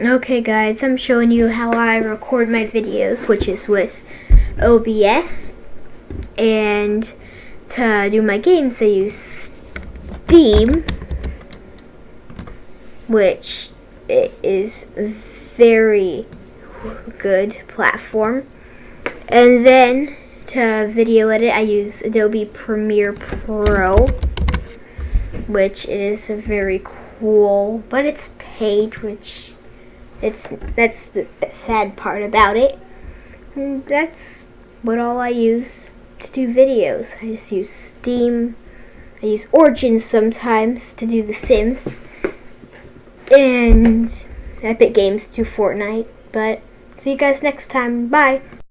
Okay guys, I'm showing you how I record my videos, which is with OBS, and to do my games I use Steam, which is very good platform, and then to video edit I use Adobe Premiere Pro, which is very cool, but it's paid, which that's the sad part about it. And that's what all I use to do videos. I just use Steam. I use Origin sometimes to do The Sims, and Epic Games to do Fortnite. But see you guys next time. Bye.